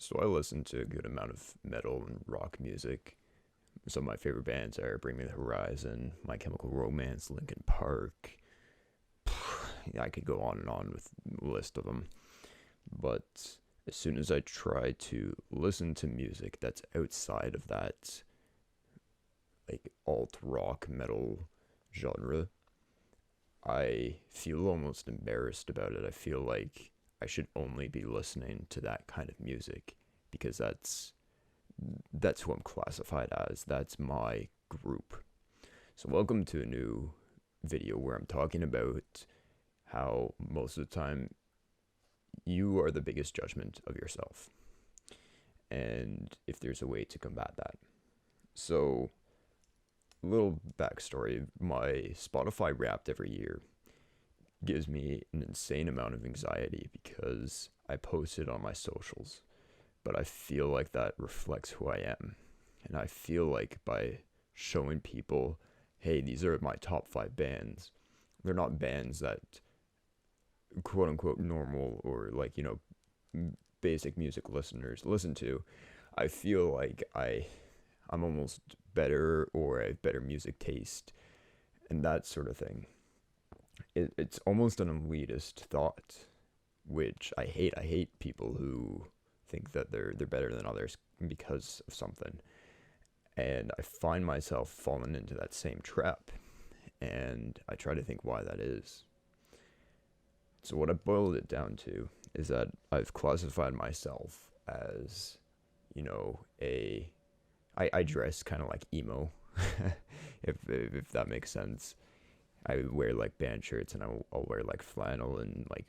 So I listen to a good amount of metal and rock music. Some of my favorite bands are Bring Me the Horizon, My Chemical Romance, Linkin Park. Yeah, I could go on and on with a list of them. But as soon as I try to listen to music that's outside of that like alt rock metal genre, I feel almost embarrassed about it. I feel like I should only be listening to that kind of music because that's who I'm classified as. That's my group. So welcome to a new video where I'm talking about how most of the time you are the biggest judgment of yourself and if there's a way to combat that. So, little backstory, my Spotify Wrapped every year gives me an insane amount of anxiety because I post it on my socials, but I feel like that reflects who I am. And I feel like by showing people, hey, these are my top 5 bands, they're not bands that quote unquote normal or like, basic music listeners listen to. I feel like I'm almost better or I have better music taste and that sort of thing. It's almost an elitist thought, which I hate. I hate people who think that they're better than others because of something. And I find myself falling into that same trap. And I try to think why that is. So what I boiled it down to is that I've classified myself as, a I dress kind of like emo, if that makes sense. I wear like band shirts and I'll wear like flannel and like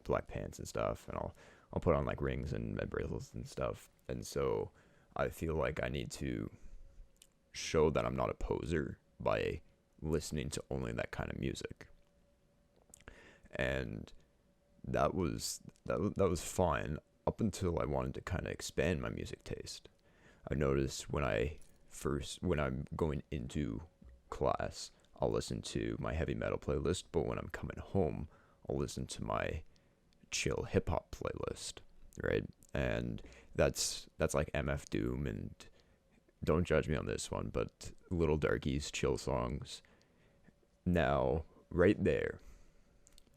black pants and stuff, and I'll put on like rings and bracelets and stuff. And so I feel like I need to show that I'm not a poser by listening to only that kind of music. And that was fine up until I wanted to kind of expand my music taste. I noticed when I'm going into class, I'll listen to my heavy metal playlist, but when I'm coming home, I'll listen to my chill hip hop playlist, right? And that's like MF Doom and don't judge me on this one, but Little Darky's chill songs. Now, right there,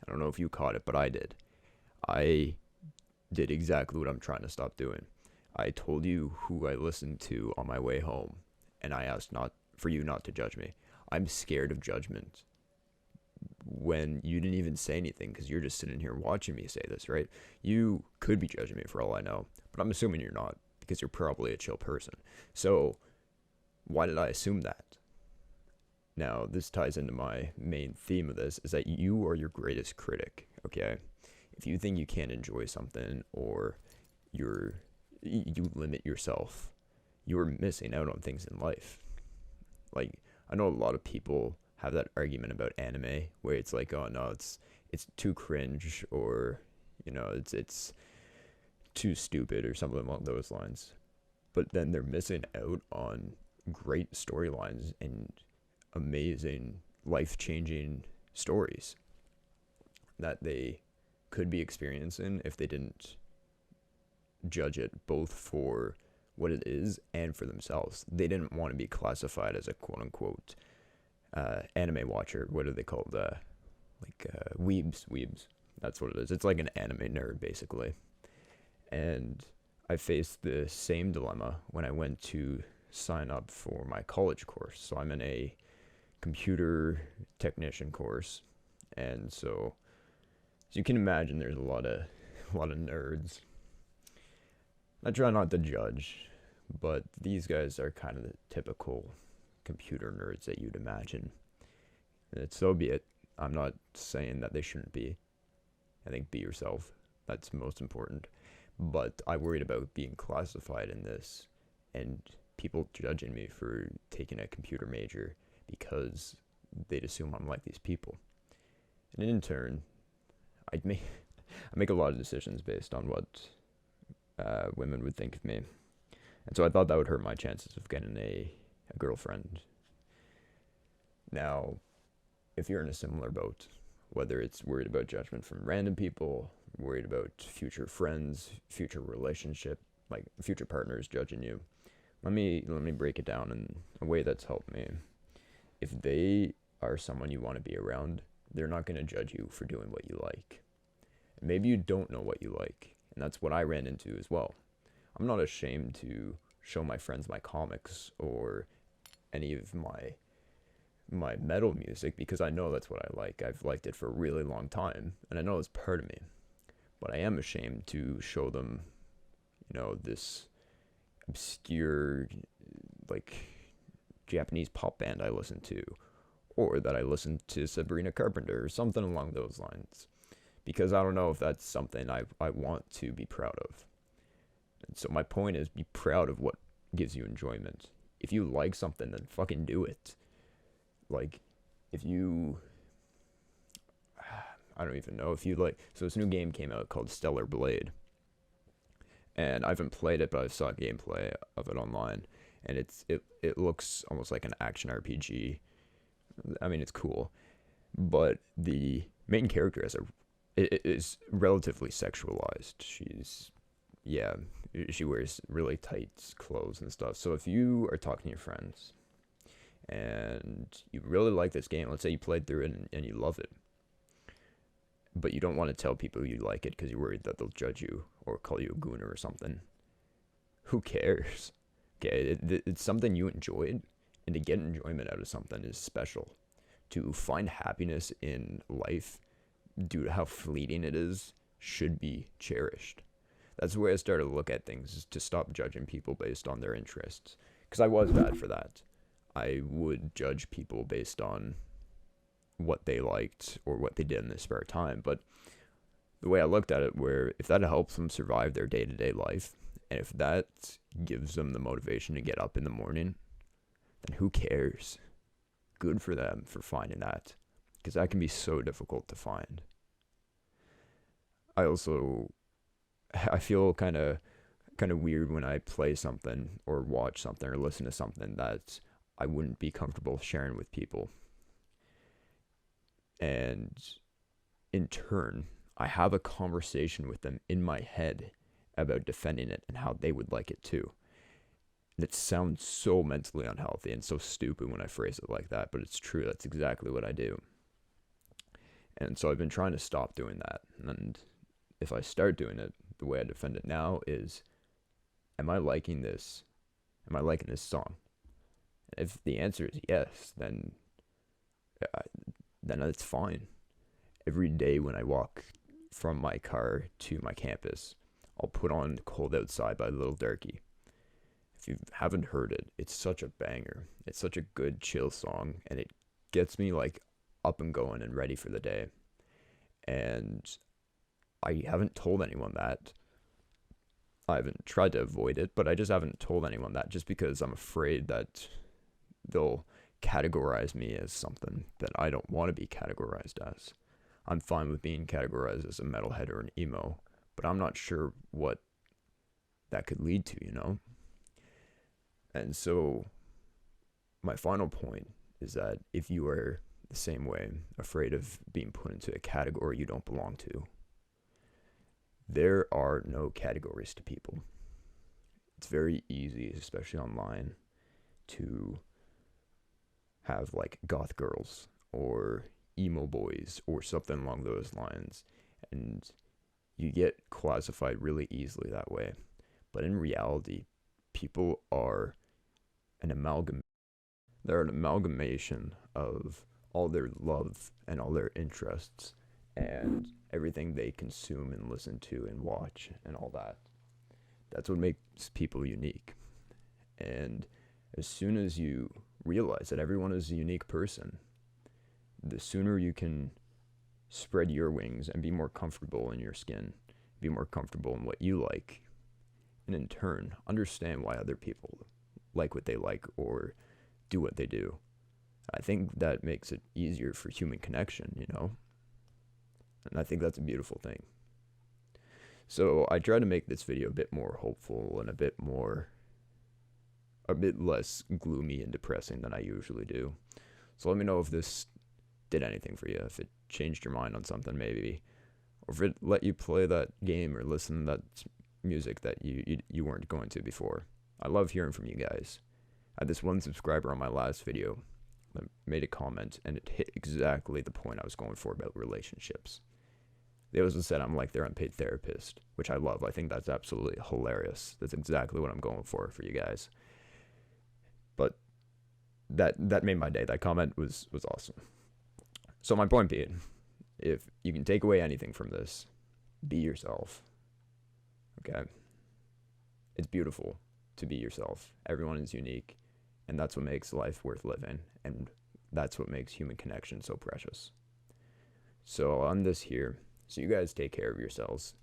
I don't know if you caught it, but I did. I did exactly what I'm trying to stop doing. I told you who I listened to on my way home, and I asked not for you not to judge me. I'm scared of judgment when you didn't even say anything because you're just sitting here watching me say this, right? You could be judging me for all I know, but I'm assuming you're not because you're probably a chill person. So, why did I assume that? Now, this ties into my main theme of this is that you are your greatest critic, okay? If you think you can't enjoy something or you're you limit yourself, you're missing out on things in life. Like I know a lot of people have that argument about anime where it's like, oh no, it's too cringe or it's too stupid or something along those lines. But then they're missing out on great storylines and amazing life-changing stories that they could be experiencing if they didn't judge it both for what it is and for themselves. They didn't want to be classified as a quote unquote anime watcher. What are they called? Weebs. Weebs. That's what it is. It's like an anime nerd, basically. And I faced the same dilemma when I went to sign up for my college course. So I'm in a computer technician course, and so as you can imagine, there's a lot of nerds. I try not to judge, but these guys are kind of the typical computer nerds that you'd imagine. And so be it. I'm not saying that they shouldn't be. I think be yourself. That's most important. But I worried about being classified in this and people judging me for taking a computer major because they'd assume I'm like these people. And in turn, I make a lot of decisions based on what women would think of me. And so I thought that would hurt my chances of getting a girlfriend. Now, if you're in a similar boat, whether it's worried about judgment from random people, worried about future friends, future relationship, like future partners judging you. Let me break it down in a way that's helped me. If they are someone you want to be around, they're not going to judge you for doing what you like. Maybe you don't know what you like, and that's what I ran into as well. I'm not ashamed to show my friends my comics or any of my metal music because I know that's what I like. I've liked it for a really long time, and I know it's part of me. But I am ashamed to show them, this obscure, like, Japanese pop band I listen to, or that I listen to Sabrina Carpenter or something along those lines. Because I don't know if that's something I want to be proud of. And so my point is, be proud of what gives you enjoyment. If you like something, then fucking do it. Like, if you, I don't even know if you like, so this new game came out called Stellar Blade. And I haven't played it, but I saw gameplay of it online. And it looks almost like an action RPG. I mean, it's cool. But the main character is relatively sexualized. She wears really tight clothes and stuff. So if you are talking to your friends and you really like this game, let's say you played through it and you love it, but you don't want to tell people you like it because you're worried that they'll judge you or call you a gooner or something, who cares? Okay, it's something you enjoyed, and to get enjoyment out of something is special. To find happiness in life due to how fleeting it is should be cherished. That's the way I started to look at things, is to stop judging people based on their interests. Because I was bad for that. I would judge people based on what they liked or what they did in their spare time. But the way I looked at it, where if that helps them survive their day-to-day life, and if that gives them the motivation to get up in the morning, then who cares? Good for them for finding that. Because that can be so difficult to find. I feel kind of weird when I play something or watch something or listen to something that I wouldn't be comfortable sharing with people. And in turn, I have a conversation with them in my head about defending it and how they would like it too. And it sounds so mentally unhealthy and so stupid when I phrase it like that, but it's true. That's exactly what I do. And so I've been trying to stop doing that. And if I start doing it, the way I defend it now is, am I liking this? Am I liking this song? If the answer is yes, then it's fine. Every day when I walk from my car to my campus, I'll put on Cold Outside by Little Darky. If you haven't heard it, it's such a banger. It's such a good chill song, and it gets me like up and going and ready for the day. And I haven't told anyone that. I haven't tried to avoid it, but I just haven't told anyone that, just because I'm afraid that they'll categorize me as something that I don't want to be categorized as. I'm fine with being categorized as a metalhead or an emo, but I'm not sure what that could lead to. And so my final point is that if you are the same way, afraid of being put into a category you don't belong to, there are no categories to people. It's very easy, especially online, to have like goth girls or emo boys or something along those lines, and you get classified really easily that way. But in reality, people are an amalgam. They're an amalgamation of all their love and all their interests and everything they consume and listen to and watch and all that. That's what makes people unique. And as soon as you realize that everyone is a unique person, the sooner you can spread your wings and be more comfortable in your skin, be more comfortable in what you like, and in turn, understand why other people like what they like or do what they do. I think that makes it easier for human connection, And I think that's a beautiful thing. So I try to make this video a bit more hopeful and a bit less gloomy and depressing than I usually do. So let me know if this did anything for you, if it changed your mind on something maybe, or if it let you play that game or listen to that music that you weren't going to before. I love hearing from you guys. I had this one subscriber on my last video that made a comment, and it hit exactly the point I was going for about relationships. They also said I'm like their unpaid therapist, which I love. I think that's absolutely hilarious. That's exactly what I'm going for you guys. But that made my day. That comment was awesome. So my point being, if you can take away anything from this, be yourself. Okay? It's beautiful to be yourself. Everyone is unique, and that's what makes life worth living, and that's what makes human connection so precious. So I'll end this here. So you guys take care of yourselves,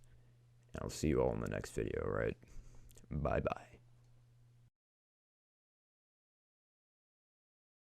and I'll see you all in the next video, right? Bye-bye.